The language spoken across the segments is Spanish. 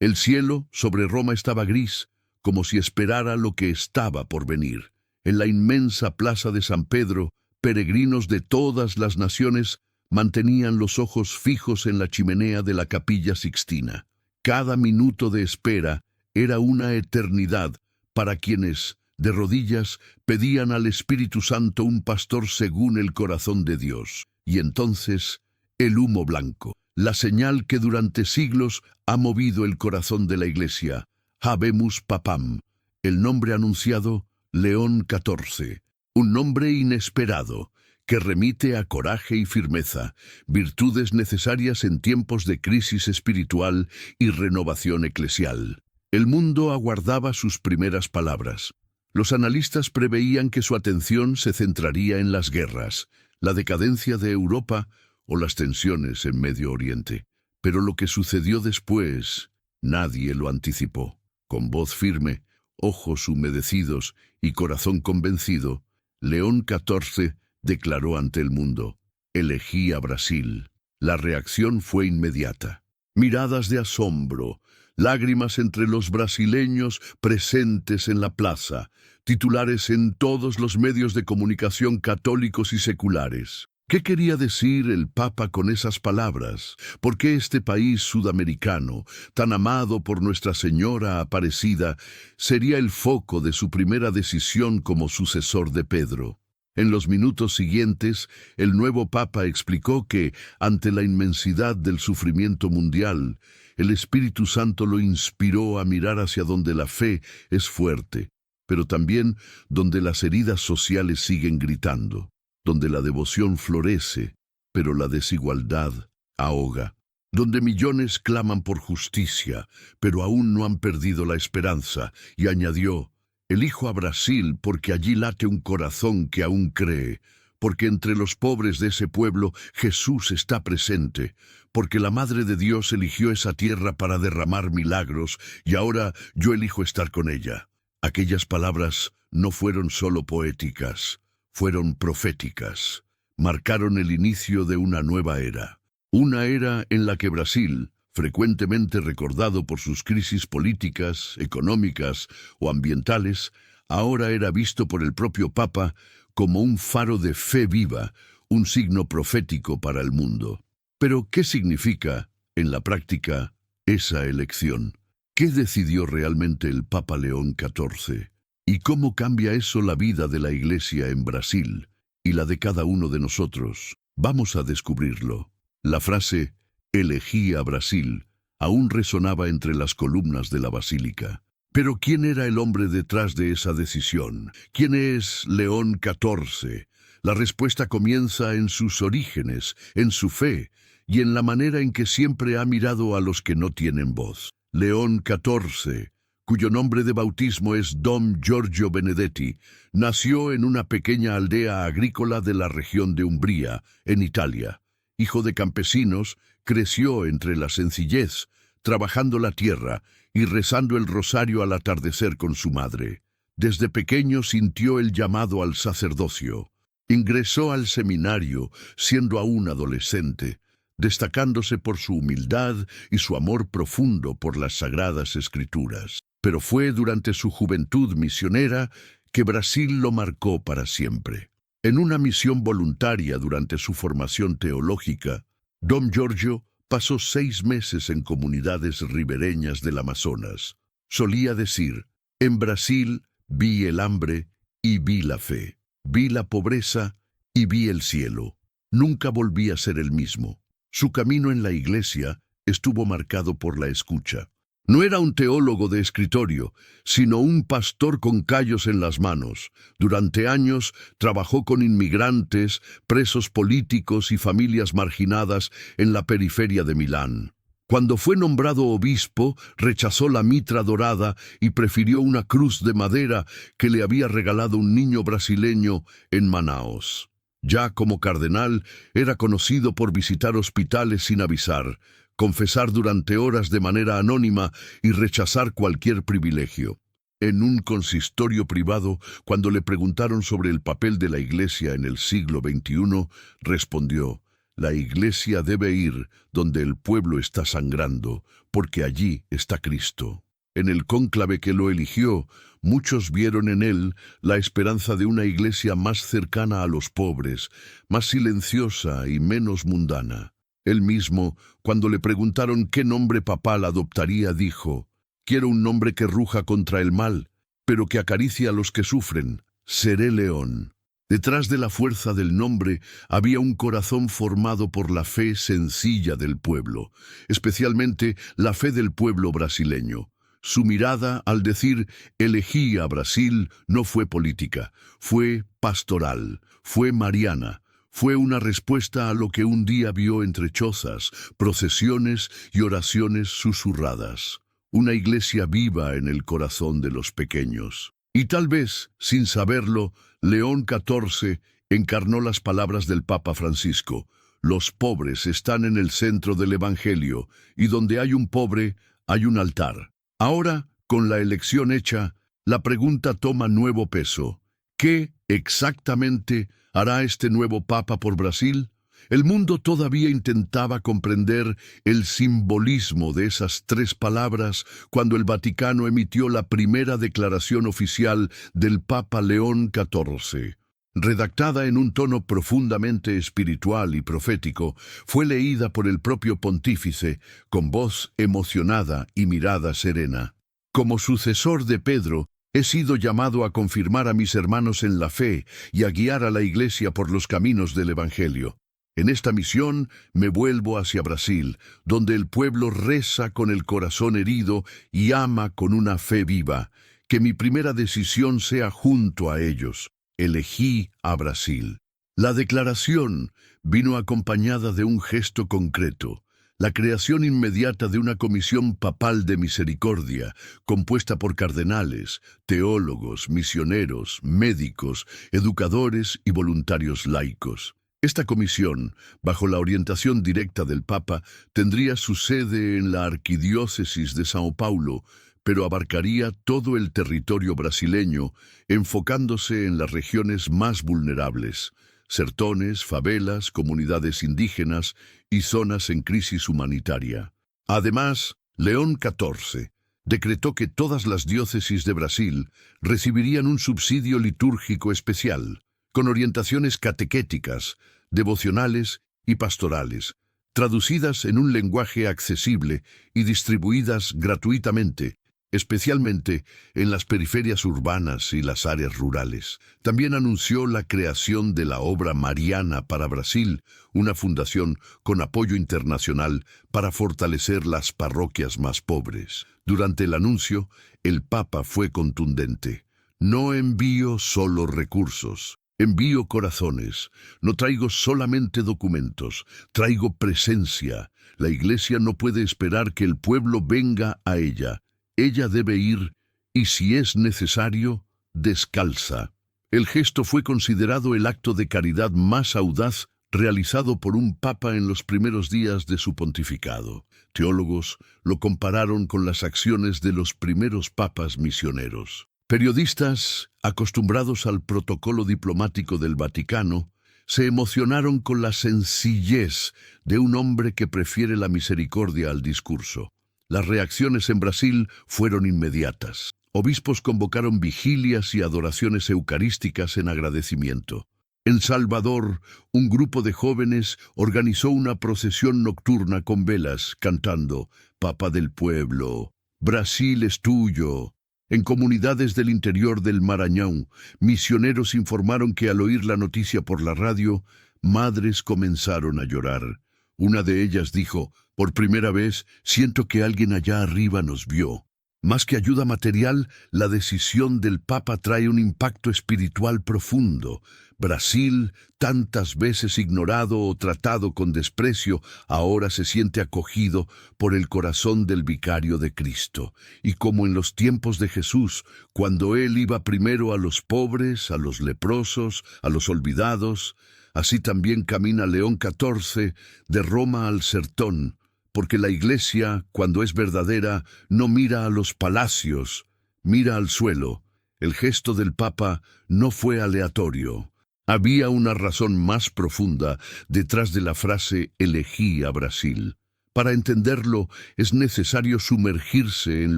El cielo sobre Roma estaba gris, como si esperara lo que estaba por venir. En la inmensa plaza de San Pedro, peregrinos de todas las naciones mantenían los ojos fijos en la chimenea de la Capilla Sixtina. Cada minuto de espera era una eternidad para quienes, de rodillas, pedían al Espíritu Santo un pastor según el corazón de Dios. Y entonces, el humo blanco, la señal que durante siglos ha movido el corazón de la Iglesia. Habemus Papam, el nombre anunciado, León XIV, un nombre inesperado, que remite a coraje y firmeza, virtudes necesarias en tiempos de crisis espiritual y renovación eclesial. El mundo aguardaba sus primeras palabras. Los analistas preveían que su atención se centraría en las guerras, la decadencia de Europa o las tensiones en Medio Oriente. Pero lo que sucedió después, nadie lo anticipó. Con voz firme, ojos humedecidos y corazón convencido, León XIV declaró ante el mundo: elegí a Brasil. La reacción fue inmediata. Miradas de asombro, lágrimas entre los brasileños presentes en la plaza, titulares en todos los medios de comunicación católicos y seculares. ¿Qué quería decir el Papa con esas palabras? ¿Por qué este país sudamericano, tan amado por Nuestra Señora Aparecida, sería el foco de su primera decisión como sucesor de Pedro? En los minutos siguientes, el nuevo Papa explicó que, ante la inmensidad del sufrimiento mundial, el Espíritu Santo lo inspiró a mirar hacia donde la fe es fuerte, pero también donde las heridas sociales siguen gritando, donde la devoción florece, pero la desigualdad ahoga, donde millones claman por justicia, pero aún no han perdido la esperanza, y añadió: elijo a Brasil porque allí late un corazón que aún cree, porque entre los pobres de ese pueblo Jesús está presente, porque la Madre de Dios eligió esa tierra para derramar milagros, y ahora yo elijo estar con ella. Aquellas palabras no fueron solo poéticas, fueron proféticas. Marcaron el inicio de una nueva era. Una era en la que Brasil, frecuentemente recordado por sus crisis políticas, económicas o ambientales, ahora era visto por el propio Papa como un faro de fe viva, un signo profético para el mundo. Pero, ¿qué significa, en la práctica, esa elección? ¿Qué decidió realmente el Papa León XIV? ¿Y cómo cambia eso la vida de la Iglesia en Brasil y la de cada uno de nosotros? Vamos a descubrirlo. La frase «elegí a Brasil» aún resonaba entre las columnas de la basílica. Pero ¿quién era el hombre detrás de esa decisión? ¿Quién es León XIV? La respuesta comienza en sus orígenes, en su fe y en la manera en que siempre ha mirado a los que no tienen voz. León XIV, cuyo nombre de bautismo es Dom Giorgio Benedetti, nació en una pequeña aldea agrícola de la región de Umbría, en Italia. Hijo de campesinos, creció entre la sencillez, trabajando la tierra y rezando el rosario al atardecer con su madre. Desde pequeño sintió el llamado al sacerdocio. Ingresó al seminario siendo aún adolescente, destacándose por su humildad y su amor profundo por las Sagradas Escrituras. Pero fue durante su juventud misionera que Brasil lo marcó para siempre. En una misión voluntaria durante su formación teológica, Dom Giorgio pasó 6 meses en comunidades ribereñas del Amazonas. Solía decir: en Brasil vi el hambre y vi la fe, vi la pobreza y vi el cielo. Nunca volví a ser el mismo. Su camino en la Iglesia estuvo marcado por la escucha. No era un teólogo de escritorio, sino un pastor con callos en las manos. Durante años trabajó con inmigrantes, presos políticos y familias marginadas en la periferia de Milán. Cuando fue nombrado obispo, rechazó la mitra dorada y prefirió una cruz de madera que le había regalado un niño brasileño en Manaos. Ya como cardenal, era conocido por visitar hospitales sin avisar, confesar durante horas de manera anónima y rechazar cualquier privilegio. En un consistorio privado, cuando le preguntaron sobre el papel de la Iglesia en el siglo XXI, respondió: La Iglesia debe ir donde el pueblo está sangrando, porque allí está Cristo. En el cónclave que lo eligió, muchos vieron en él la esperanza de una iglesia más cercana a los pobres, más silenciosa y menos mundana. Él mismo, cuando le preguntaron qué nombre papal adoptaría, dijo: «Quiero un nombre que ruja contra el mal, pero que acaricie a los que sufren. Seré León». Detrás de la fuerza del nombre había un corazón formado por la fe sencilla del pueblo, especialmente la fe del pueblo brasileño. Su mirada, al decir «elegí a Brasil», no fue política, fue pastoral, fue mariana. Fue una respuesta a lo que un día vio entre chozas, procesiones y oraciones susurradas. Una iglesia viva en el corazón de los pequeños. Y tal vez, sin saberlo, León XIV encarnó las palabras del Papa Francisco: «Los pobres están en el centro del Evangelio, y donde hay un pobre, hay un altar». Ahora, con la elección hecha, la pregunta toma nuevo peso. ¿Qué exactamente hará este nuevo Papa por Brasil? El mundo todavía intentaba comprender el simbolismo de esas tres palabras cuando el Vaticano emitió la primera declaración oficial del Papa León XIV. Redactada en un tono profundamente espiritual y profético, fue leída por el propio pontífice con voz emocionada y mirada serena. Como sucesor de Pedro, he sido llamado a confirmar a mis hermanos en la fe y a guiar a la Iglesia por los caminos del Evangelio. En esta misión me vuelvo hacia Brasil, donde el pueblo reza con el corazón herido y ama con una fe viva. Que mi primera decisión sea junto a ellos. Elegí a Brasil. La declaración vino acompañada de un gesto concreto: la creación inmediata de una comisión papal de misericordia, compuesta por cardenales, teólogos, misioneros, médicos, educadores y voluntarios laicos. Esta comisión, bajo la orientación directa del Papa, tendría su sede en la Arquidiócesis de São Paulo, pero abarcaría todo el territorio brasileño, enfocándose en las regiones más vulnerables: sertones, favelas, comunidades indígenas y zonas en crisis humanitaria. Además, León XIV decretó que todas las diócesis de Brasil recibirían un subsidio litúrgico especial, con orientaciones catequéticas, devocionales y pastorales, traducidas en un lenguaje accesible y distribuidas gratuitamente, especialmente en las periferias urbanas y las áreas rurales. También anunció la creación de la Obra Mariana para Brasil, una fundación con apoyo internacional para fortalecer las parroquias más pobres. Durante el anuncio, el Papa fue contundente: «No envío solo recursos, envío corazones. No traigo solamente documentos, traigo presencia. La Iglesia no puede esperar que el pueblo venga a ella. Ella debe ir, y si es necesario, descalza». El gesto fue considerado el acto de caridad más audaz realizado por un papa en los primeros días de su pontificado. Teólogos lo compararon con las acciones de los primeros papas misioneros. Periodistas, acostumbrados al protocolo diplomático del Vaticano, se emocionaron con la sencillez de un hombre que prefiere la misericordia al discurso. Las reacciones en Brasil fueron inmediatas. Obispos convocaron vigilias y adoraciones eucarísticas en agradecimiento. En Salvador, un grupo de jóvenes organizó una procesión nocturna con velas, cantando «Papa del pueblo, Brasil es tuyo». En comunidades del interior del Maranhão, misioneros informaron que al oír la noticia por la radio, madres comenzaron a llorar. Una de ellas dijo: «Por primera vez siento que alguien allá arriba nos vio». Más que ayuda material, la decisión del Papa trae un impacto espiritual profundo. Brasil, tantas veces ignorado o tratado con desprecio, ahora se siente acogido por el corazón del vicario de Cristo. Y como en los tiempos de Jesús, cuando Él iba primero a los pobres, a los leprosos, a los olvidados, así también camina León XIV de Roma al sertón, porque la Iglesia, cuando es verdadera, no mira a los palacios, mira al suelo. El gesto del Papa no fue aleatorio. Había una razón más profunda detrás de la frase «elegí a Brasil». Para entenderlo, es necesario sumergirse en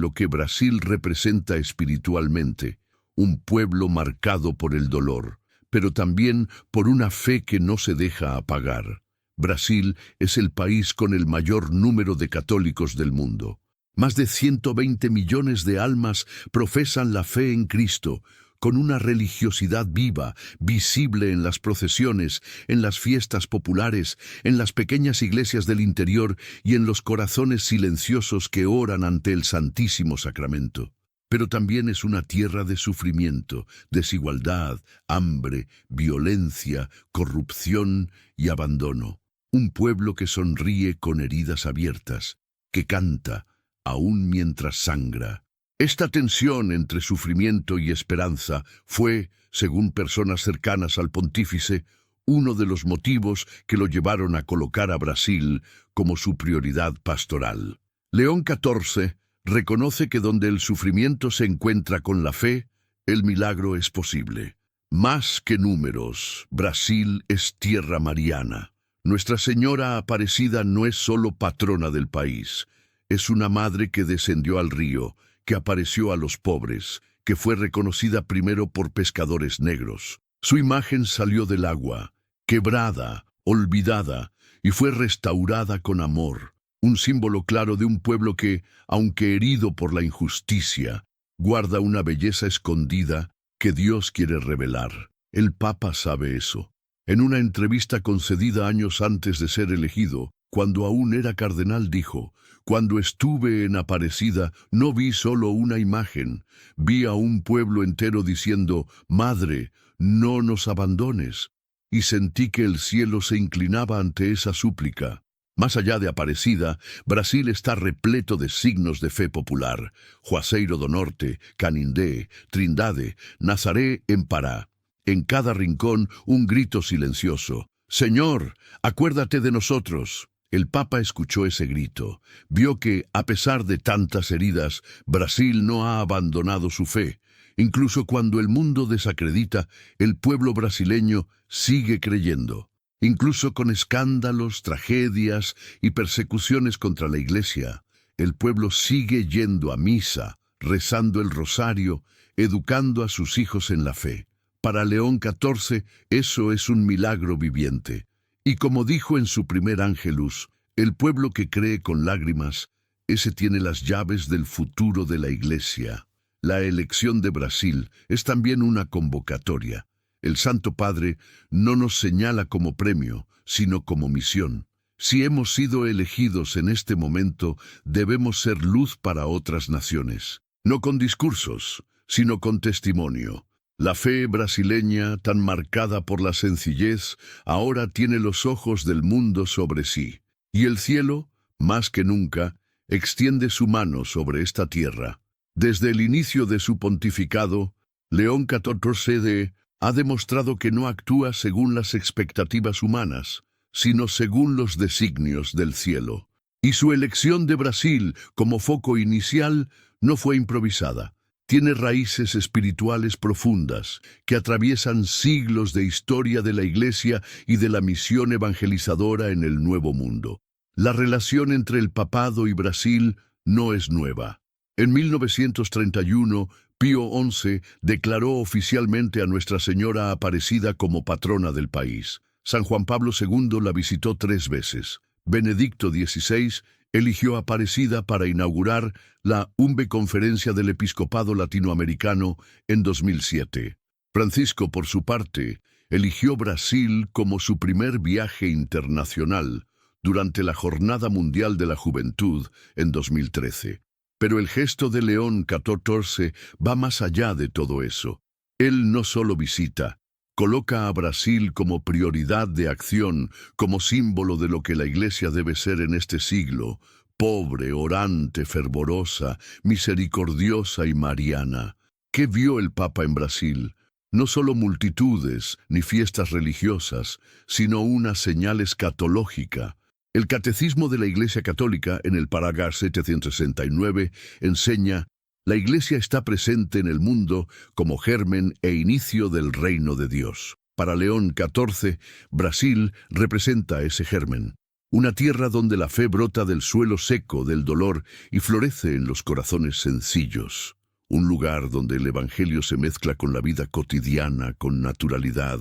lo que Brasil representa espiritualmente, un pueblo marcado por el dolor, pero también por una fe que no se deja apagar. Brasil es el país con el mayor número de católicos del mundo. Más de 120 millones de almas profesan la fe en Cristo, con una religiosidad viva, visible en las procesiones, en las fiestas populares, en las pequeñas iglesias del interior y en los corazones silenciosos que oran ante el Santísimo Sacramento. Pero también es una tierra de sufrimiento, desigualdad, hambre, violencia, corrupción y abandono. Un pueblo que sonríe con heridas abiertas, que canta, aún mientras sangra. Esta tensión entre sufrimiento y esperanza fue, según personas cercanas al pontífice, uno de los motivos que lo llevaron a colocar a Brasil como su prioridad pastoral. León XIV reconoce que donde el sufrimiento se encuentra con la fe, el milagro es posible. Más que números, Brasil es tierra mariana. Nuestra Señora Aparecida no es solo patrona del país, es una madre que descendió al río, que apareció a los pobres, que fue reconocida primero por pescadores negros. Su imagen salió del agua, quebrada, olvidada, y fue restaurada con amor, un símbolo claro de un pueblo que, aunque herido por la injusticia, guarda una belleza escondida que Dios quiere revelar. El Papa sabe eso. En una entrevista concedida años antes de ser elegido, cuando aún era cardenal, dijo: «Cuando estuve en Aparecida no vi solo una imagen, vi a un pueblo entero diciendo: Madre, no nos abandones». Y sentí que el cielo se inclinaba ante esa súplica. Más allá de Aparecida, Brasil está repleto de signos de fe popular. Juazeiro do Norte, Canindé, Trindade, Nazaré en Pará. En cada rincón un grito silencioso: «Señor, acuérdate de nosotros». El Papa escuchó ese grito, vio que, a pesar de tantas heridas, Brasil no ha abandonado su fe. Incluso cuando el mundo desacredita, el pueblo brasileño sigue creyendo. Incluso con escándalos, tragedias y persecuciones contra la Iglesia, el pueblo sigue yendo a misa, rezando el rosario, educando a sus hijos en la fe. Para León XIV, eso es un milagro viviente. Y como dijo en su primer Ángelus, el pueblo que cree con lágrimas, ese tiene las llaves del futuro de la Iglesia. La elección de Brasil es también una convocatoria. El Santo Padre no nos señala como premio, sino como misión. Si hemos sido elegidos en este momento, debemos ser luz para otras naciones. No con discursos, sino con testimonio. La fe brasileña, tan marcada por la sencillez, ahora tiene los ojos del mundo sobre sí. Y el cielo, más que nunca, extiende su mano sobre esta tierra. Desde el inicio de su pontificado, León XIV ha demostrado que no actúa según las expectativas humanas, sino según los designios del cielo. Y su elección de Brasil como foco inicial no fue improvisada. Tiene raíces espirituales profundas que atraviesan siglos de historia de la Iglesia y de la misión evangelizadora en el Nuevo Mundo. La relación entre el papado y Brasil no es nueva. En 1931, Pío XI declaró oficialmente a Nuestra Señora Aparecida como patrona del país. San Juan Pablo II la visitó 3 veces. Benedicto XVI eligió Aparecida para inaugurar la UMBE Conferencia del Episcopado Latinoamericano en 2007. Francisco, por su parte, eligió Brasil como su primer viaje internacional durante la Jornada Mundial de la Juventud en 2013. Pero el gesto de León XIV va más allá de todo eso. Él no solo visita, coloca a Brasil como prioridad de acción, como símbolo de lo que la Iglesia debe ser en este siglo: pobre, orante, fervorosa, misericordiosa y mariana. ¿Qué vio el Papa en Brasil? No solo multitudes ni fiestas religiosas, sino una señal escatológica. El Catecismo de la Iglesia Católica, en el parágrafo 769, enseña: la Iglesia está presente en el mundo como germen e inicio del reino de Dios. Para León XIV, Brasil representa ese germen. Una tierra donde la fe brota del suelo seco del dolor y florece en los corazones sencillos. Un lugar donde el Evangelio se mezcla con la vida cotidiana, con naturalidad,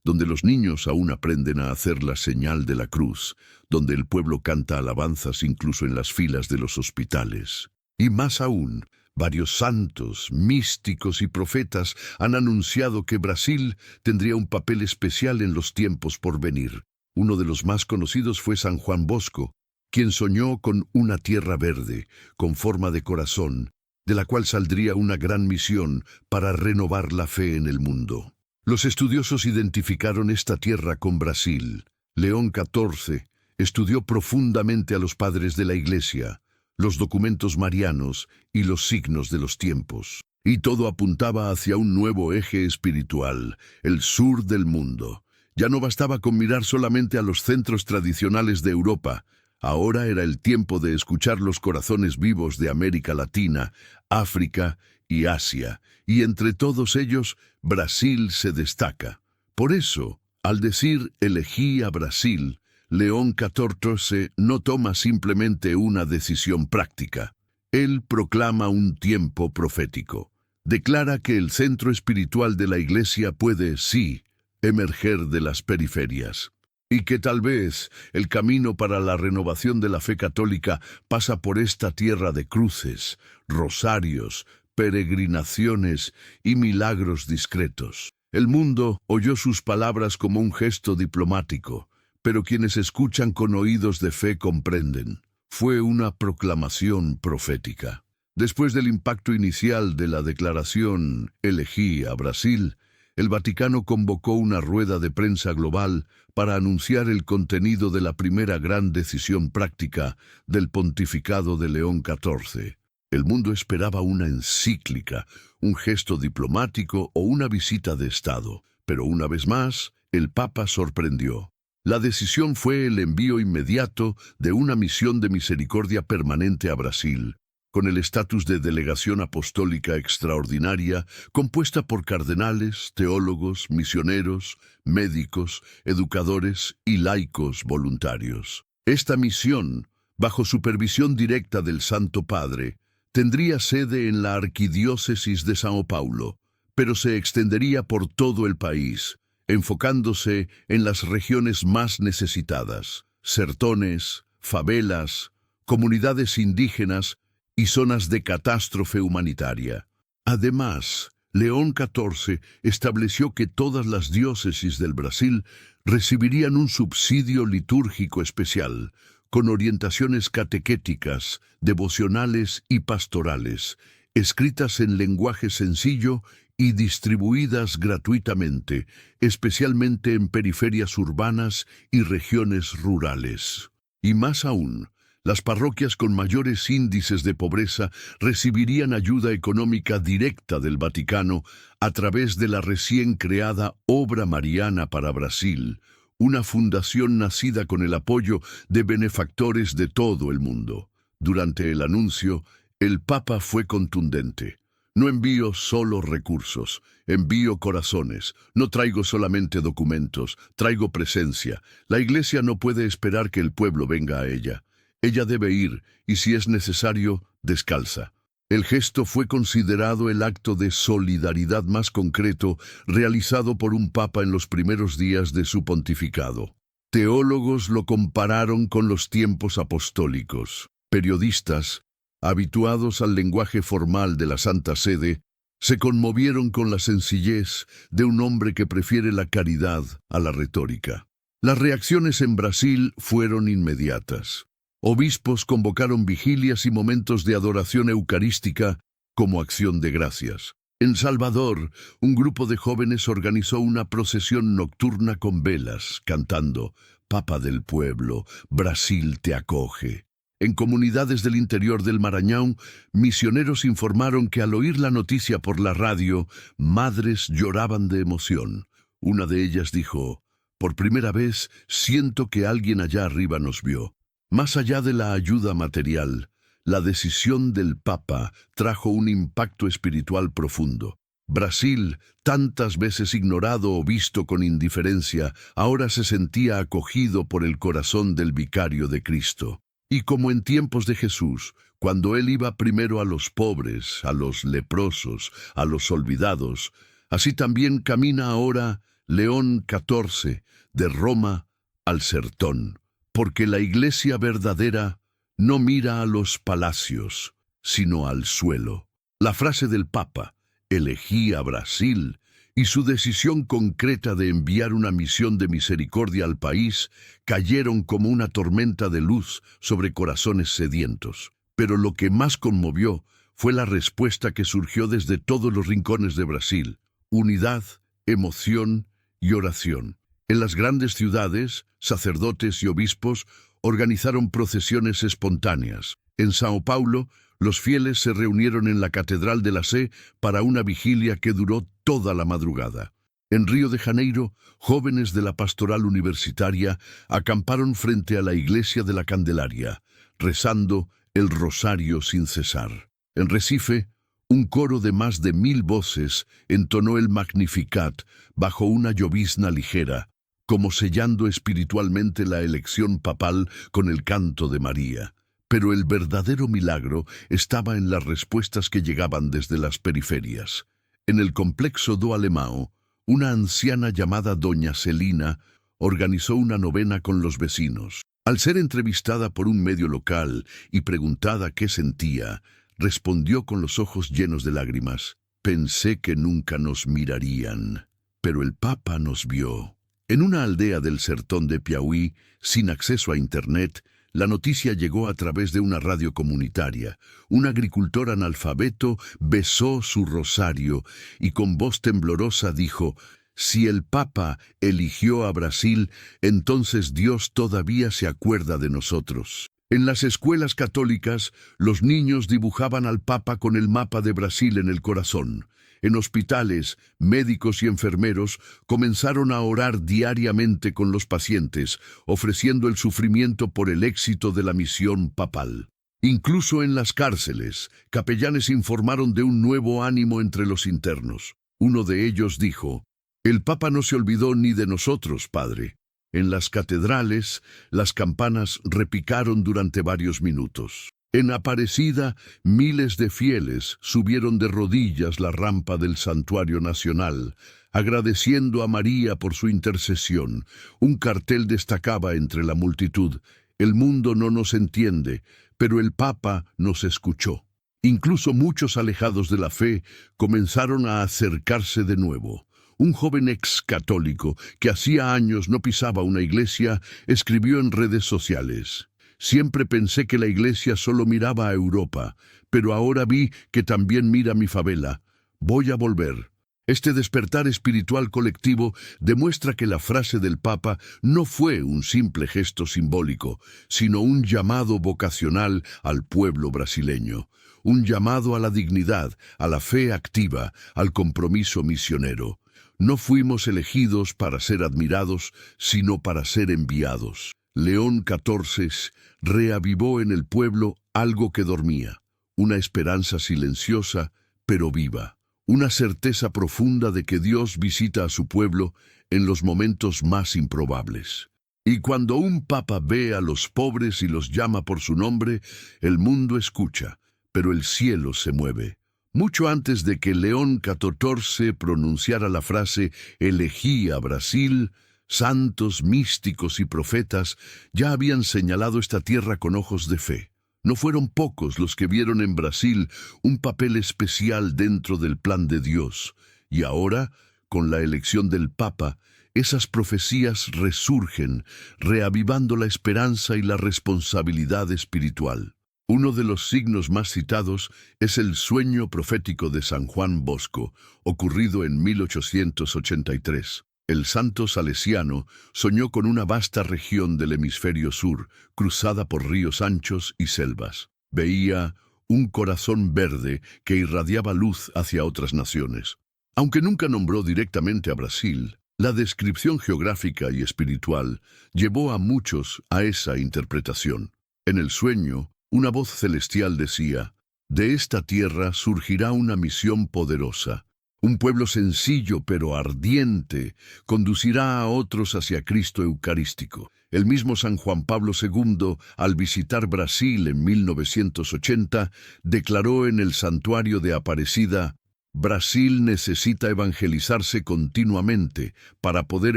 donde los niños aún aprenden a hacer la señal de la cruz, donde el pueblo canta alabanzas incluso en las filas de los hospitales. Y más aún, varios santos, místicos y profetas han anunciado que Brasil tendría un papel especial en los tiempos por venir. Uno de los más conocidos fue San Juan Bosco, quien soñó con una tierra verde, con forma de corazón, de la cual saldría una gran misión para renovar la fe en el mundo. Los estudiosos identificaron esta tierra con Brasil. León XIV estudió profundamente a los padres de la Iglesia, los documentos marianos y los signos de los tiempos. Y todo apuntaba hacia un nuevo eje espiritual, el sur del mundo. Ya no bastaba con mirar solamente a los centros tradicionales de Europa. Ahora era el tiempo de escuchar los corazones vivos de América Latina, África y Asia, y entre todos ellos, Brasil se destaca. Por eso, al decir elegí a Brasil, León XIV no toma simplemente una decisión práctica. Él proclama un tiempo profético. Declara que el centro espiritual de la Iglesia puede, sí, emerger de las periferias, y que tal vez el camino para la renovación de la fe católica pasa por esta tierra de cruces, rosarios, peregrinaciones y milagros discretos. El mundo oyó sus palabras como un gesto diplomático, pero quienes escuchan con oídos de fe comprenden. Fue una proclamación profética. Después del impacto inicial de la declaración «Elegí a Brasil», el Vaticano convocó una rueda de prensa global para anunciar el contenido de la primera gran decisión práctica del pontificado de León XIV. El mundo esperaba una encíclica, un gesto diplomático o una visita de Estado, pero una vez más, el Papa sorprendió. La decisión fue el envío inmediato de una misión de misericordia permanente a Brasil, con el estatus de delegación apostólica extraordinaria compuesta por cardenales, teólogos, misioneros, médicos, educadores y laicos voluntarios. Esta misión, bajo supervisión directa del Santo Padre, tendría sede en la Arquidiócesis de São Paulo, pero se extendería por todo el país, enfocándose en las regiones más necesitadas, sertones, favelas, comunidades indígenas y zonas de catástrofe humanitaria. Además, León XIV estableció que todas las diócesis del Brasil recibirían un subsidio litúrgico especial, con orientaciones catequéticas, devocionales y pastorales, escritas en lenguaje sencillo y distribuidas gratuitamente, especialmente en periferias urbanas y regiones rurales. Y más aún, las parroquias con mayores índices de pobreza recibirían ayuda económica directa del Vaticano a través de la recién creada Obra Mariana para Brasil, una fundación nacida con el apoyo de benefactores de todo el mundo. Durante el anuncio, el Papa fue contundente. No envío solo recursos, envío corazones. No traigo solamente documentos, traigo presencia. La Iglesia no puede esperar que el pueblo venga a ella. Ella debe ir, y si es necesario, descalza. El gesto fue considerado el acto de solidaridad más concreto realizado por un papa en los primeros días de su pontificado. Teólogos lo compararon con los tiempos apostólicos. Periodistas, habituados al lenguaje formal de la Santa Sede, se conmovieron con la sencillez de un hombre que prefiere la caridad a la retórica. Las reacciones en Brasil fueron inmediatas. Obispos convocaron vigilias y momentos de adoración eucarística como acción de gracias. En Salvador, un grupo de jóvenes organizó una procesión nocturna con velas, cantando «Papa del pueblo, Brasil te acoge». En comunidades del interior del Maranhão, misioneros informaron que al oír la noticia por la radio, madres lloraban de emoción. Una de ellas dijo: «Por primera vez siento que alguien allá arriba nos vio». Más allá de la ayuda material, la decisión del Papa trajo un impacto espiritual profundo. Brasil, tantas veces ignorado o visto con indiferencia, ahora se sentía acogido por el corazón del vicario de Cristo. Y como en tiempos de Jesús, cuando él iba primero a los pobres, a los leprosos, a los olvidados, así también camina ahora León XIV, de Roma al Sertón, porque la iglesia verdadera no mira a los palacios, sino al suelo. La frase del Papa, elegí a Brasil, y su decisión concreta de enviar una misión de misericordia al país cayeron como una tormenta de luz sobre corazones sedientos. Pero lo que más conmovió fue la respuesta que surgió desde todos los rincones de Brasil: unidad, emoción y oración. En las grandes ciudades, sacerdotes y obispos organizaron procesiones espontáneas. En Sao Paulo, los fieles se reunieron en la Catedral de la Sé para una vigilia que duró toda la madrugada. En Río de Janeiro, jóvenes de la pastoral universitaria acamparon frente a la iglesia de la Candelaria, rezando el rosario sin cesar. En Recife, un coro de más de 1000 voces entonó el Magnificat bajo una llovizna ligera, como sellando espiritualmente la elección papal con el canto de María. Pero el verdadero milagro estaba en las respuestas que llegaban desde las periferias. En el complejo do Alemão, una anciana llamada Doña Celina organizó una novena con los vecinos. Al ser entrevistada por un medio local y preguntada qué sentía, respondió con los ojos llenos de lágrimas: «Pensé que nunca nos mirarían, pero el Papa nos vio». En una aldea del sertón de Piauí, sin acceso a Internet, la noticia llegó a través de una radio comunitaria. Un agricultor analfabeto besó su rosario y con voz temblorosa dijo: «Si el Papa eligió a Brasil, entonces Dios todavía se acuerda de nosotros». En las escuelas católicas, los niños dibujaban al Papa con el mapa de Brasil en el corazón. En hospitales, médicos y enfermeros comenzaron a orar diariamente con los pacientes, ofreciendo el sufrimiento por el éxito de la misión papal. Incluso en las cárceles, capellanes informaron de un nuevo ánimo entre los internos. Uno de ellos dijo: «El Papa no se olvidó ni de nosotros, Padre». En las catedrales, las campanas repicaron durante varios minutos. En Aparecida, miles de fieles subieron de rodillas la rampa del Santuario Nacional, agradeciendo a María por su intercesión. Un cartel destacaba entre la multitud: «El mundo no nos entiende, pero el Papa nos escuchó». Incluso muchos alejados de la fe comenzaron a acercarse de nuevo. Un joven ex-católico que hacía años no pisaba una iglesia escribió en redes sociales: «Siempre pensé que la iglesia solo miraba a Europa, pero ahora vi que también mira mi favela. Voy a volver». Este despertar espiritual colectivo demuestra que la frase del Papa no fue un simple gesto simbólico, sino un llamado vocacional al pueblo brasileño, un llamado a la dignidad, a la fe activa, al compromiso misionero. No fuimos elegidos para ser admirados, sino para ser enviados. León XIV reavivó en el pueblo algo que dormía, una esperanza silenciosa pero viva, una certeza profunda de que Dios visita a su pueblo en los momentos más improbables. Y cuando un papa ve a los pobres y los llama por su nombre, el mundo escucha, pero el cielo se mueve. Mucho antes de que León XIV pronunciara la frase «elegí a Brasil», santos, místicos y profetas ya habían señalado esta tierra con ojos de fe. No fueron pocos los que vieron en Brasil un papel especial dentro del plan de Dios. Y ahora, con la elección del Papa, esas profecías resurgen, reavivando la esperanza y la responsabilidad espiritual. Uno de los signos más citados es el sueño profético de San Juan Bosco, ocurrido en 1883. El santo salesiano soñó con una vasta región del hemisferio sur, cruzada por ríos anchos y selvas. Veía un corazón verde que irradiaba luz hacia otras naciones. Aunque nunca nombró directamente a Brasil, la descripción geográfica y espiritual llevó a muchos a esa interpretación. En el sueño, una voz celestial decía: «De esta tierra surgirá una misión poderosa. Un pueblo sencillo pero ardiente conducirá a otros hacia Cristo Eucarístico. El mismo San Juan Pablo II, al visitar Brasil en 1980, declaró en el santuario de Aparecida: Brasil necesita evangelizarse continuamente para poder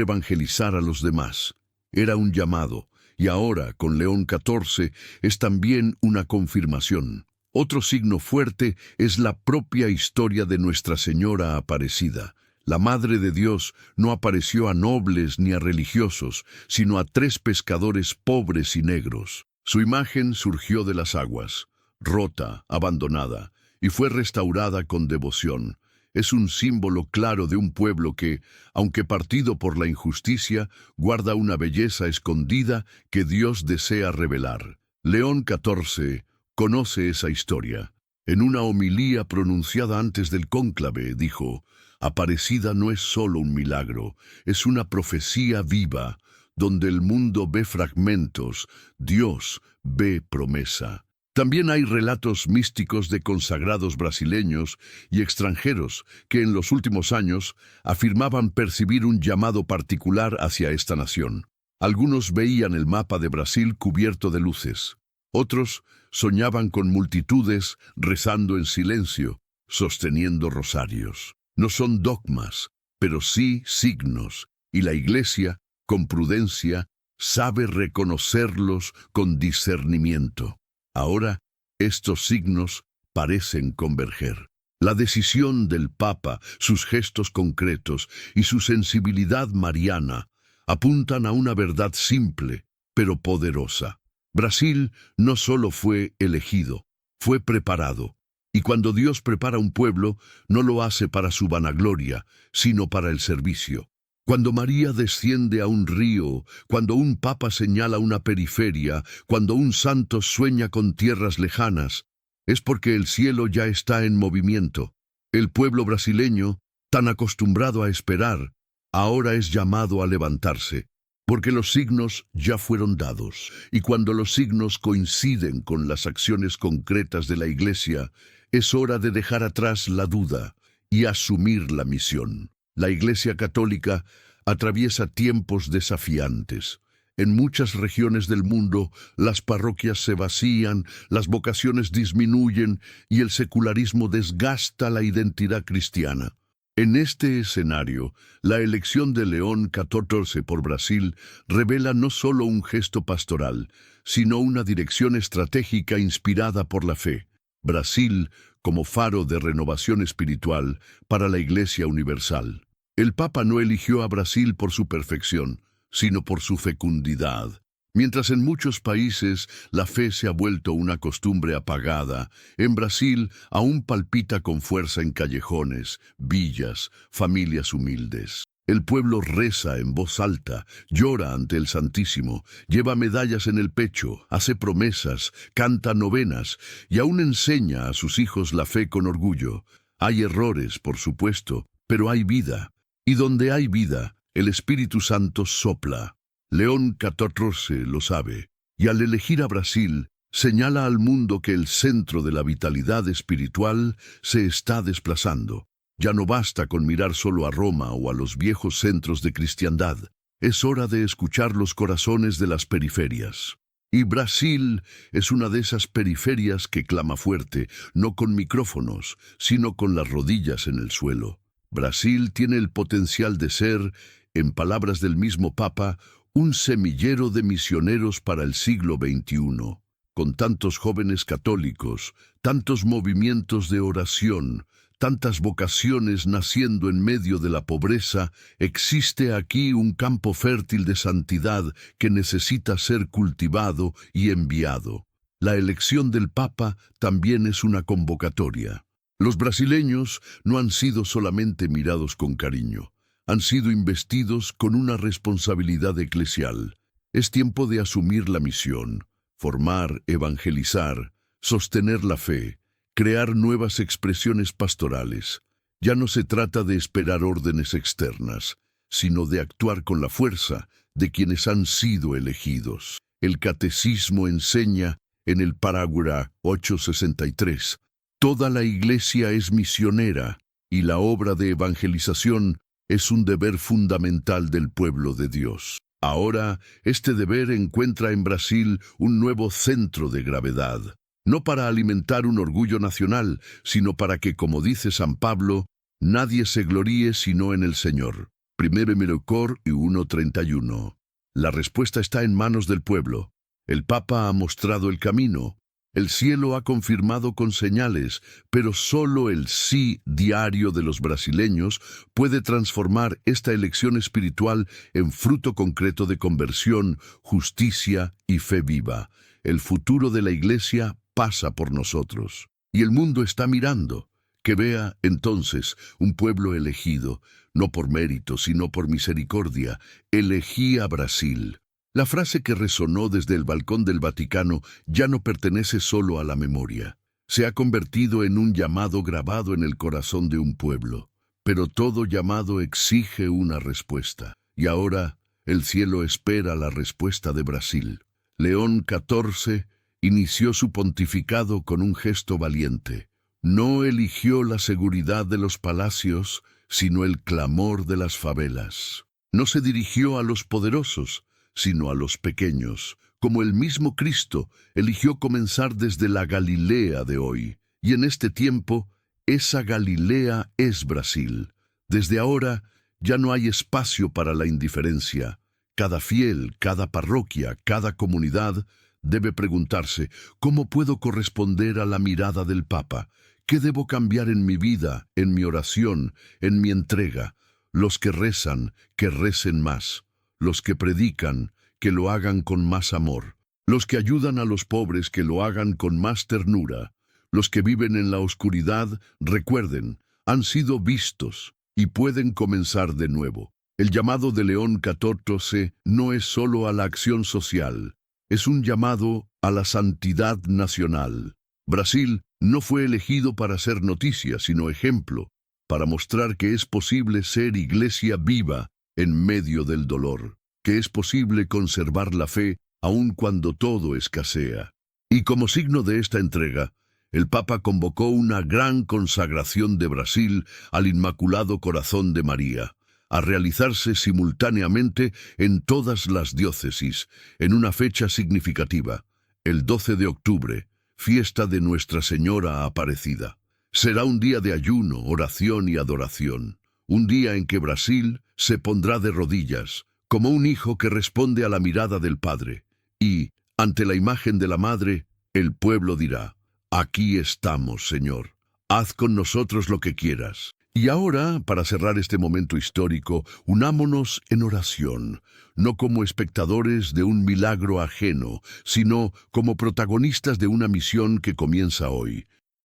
evangelizar a los demás. Era un llamado, y ahora, con León XIV, es también una confirmación. Otro signo fuerte es la propia historia de Nuestra Señora Aparecida. La Madre de Dios no apareció a nobles ni a religiosos, sino a 3 pescadores pobres y negros. Su imagen surgió de las aguas, rota, abandonada, y fue restaurada con devoción. Es un símbolo claro de un pueblo que, aunque partido por la injusticia, guarda una belleza escondida que Dios desea revelar. León XIV conoce esa historia. En una homilía pronunciada antes del cónclave, dijo: Aparecida no es solo un milagro, es una profecía viva. Donde el mundo ve fragmentos, Dios ve promesa. También hay relatos místicos de consagrados brasileños y extranjeros que en los últimos años afirmaban percibir un llamado particular hacia esta nación. Algunos veían el mapa de Brasil cubierto de luces. Otros soñaban con multitudes rezando en silencio, sosteniendo rosarios. No son dogmas, pero sí signos, y la Iglesia, con prudencia, sabe reconocerlos con discernimiento. Ahora, estos signos parecen converger. La decisión del Papa, sus gestos concretos y su sensibilidad mariana apuntan a una verdad simple, pero poderosa. Brasil no solo fue elegido, fue preparado. Y cuando Dios prepara un pueblo, no lo hace para su vanagloria, sino para el servicio. Cuando María desciende a un río, cuando un papa señala una periferia, cuando un santo sueña con tierras lejanas, es porque el cielo ya está en movimiento. El pueblo brasileño, tan acostumbrado a esperar, ahora es llamado a levantarse, porque los signos ya fueron dados. Y cuando los signos coinciden con las acciones concretas de la Iglesia, es hora de dejar atrás la duda y asumir la misión. La Iglesia Católica atraviesa tiempos desafiantes. En muchas regiones del mundo, las parroquias se vacían, las vocaciones disminuyen y el secularismo desgasta la identidad cristiana. En este escenario, la elección de León XIV por Brasil revela no solo un gesto pastoral, sino una dirección estratégica inspirada por la fe. Brasil como faro de renovación espiritual para la Iglesia universal. El Papa no eligió a Brasil por su perfección, sino por su fecundidad. Mientras en muchos países la fe se ha vuelto una costumbre apagada, en Brasil aún palpita con fuerza en callejones, villas, familias humildes. El pueblo reza en voz alta, llora ante el Santísimo, lleva medallas en el pecho, hace promesas, canta novenas y aún enseña a sus hijos la fe con orgullo. Hay errores, por supuesto, pero hay vida. Y donde hay vida, el Espíritu Santo sopla. León XIV lo sabe, y al elegir a Brasil, señala al mundo que el centro de la vitalidad espiritual se está desplazando. Ya no basta con mirar solo a Roma o a los viejos centros de cristiandad. Es hora de escuchar los corazones de las periferias. Y Brasil es una de esas periferias que clama fuerte, no con micrófonos, sino con las rodillas en el suelo. Brasil tiene el potencial de ser, en palabras del mismo Papa, un semillero de misioneros para el siglo XXI. Con tantos jóvenes católicos, tantos movimientos de oración, tantas vocaciones naciendo en medio de la pobreza, existe aquí un campo fértil de santidad que necesita ser cultivado y enviado. La elección del Papa también es una convocatoria. Los brasileños no han sido solamente mirados con cariño, han sido investidos con una responsabilidad eclesial. Es tiempo de asumir la misión, formar, evangelizar, sostener la fe, crear nuevas expresiones pastorales. Ya no se trata de esperar órdenes externas, sino de actuar con la fuerza de quienes han sido elegidos. El Catecismo enseña en el parágrafo 863, toda la Iglesia es misionera y la obra de evangelización es un deber fundamental del pueblo de Dios. Ahora, este deber encuentra en Brasil un nuevo centro de gravedad, no para alimentar un orgullo nacional, sino para que, como dice San Pablo, nadie se gloríe sino en el Señor. 1 Cor 1:31. La respuesta está en manos del pueblo. El Papa ha mostrado el camino. El cielo ha confirmado con señales, pero solo el sí diario de los brasileños puede transformar esta elección espiritual en fruto concreto de conversión, justicia y fe viva. El futuro de la Iglesia pasa por nosotros. Y el mundo está mirando. Que vea, entonces, un pueblo elegido, no por mérito, sino por misericordia. Elegí a Brasil. La frase que resonó desde el balcón del Vaticano ya no pertenece solo a la memoria. Se ha convertido en un llamado grabado en el corazón de un pueblo. Pero todo llamado exige una respuesta. Y ahora el cielo espera la respuesta de Brasil. León XIV inició su pontificado con un gesto valiente. No eligió la seguridad de los palacios, sino el clamor de las favelas. No se dirigió a los poderosos, sino a los pequeños, como el mismo Cristo eligió comenzar desde la Galilea de hoy. Y en este tiempo, esa Galilea es Brasil. Desde ahora, ya no hay espacio para la indiferencia. Cada fiel, cada parroquia, cada comunidad debe preguntarse, ¿cómo puedo corresponder a la mirada del Papa? ¿Qué debo cambiar en mi vida, en mi oración, en mi entrega? Los que rezan, que recen más. Los que predican, que lo hagan con más amor. Los que ayudan a los pobres, que lo hagan con más ternura. Los que viven en la oscuridad, recuerden, han sido vistos y pueden comenzar de nuevo. El llamado de León XIV no es solo a la acción social, es un llamado a la santidad nacional. Brasil no fue elegido para ser noticia, sino ejemplo, para mostrar que es posible ser iglesia viva en medio del dolor, que es posible conservar la fe aun cuando todo escasea. Y como signo de esta entrega, el Papa convocó una gran consagración de Brasil al Inmaculado Corazón de María, a realizarse simultáneamente en todas las diócesis, en una fecha significativa, el 12 de octubre, fiesta de Nuestra Señora Aparecida. Será un día de ayuno, oración y adoración, un día en que Brasil se pondrá de rodillas, como un hijo que responde a la mirada del Padre, y, ante la imagen de la Madre, el pueblo dirá, «Aquí estamos, Señor, haz con nosotros lo que quieras». Y ahora, para cerrar este momento histórico, unámonos en oración, no como espectadores de un milagro ajeno, sino como protagonistas de una misión que comienza hoy.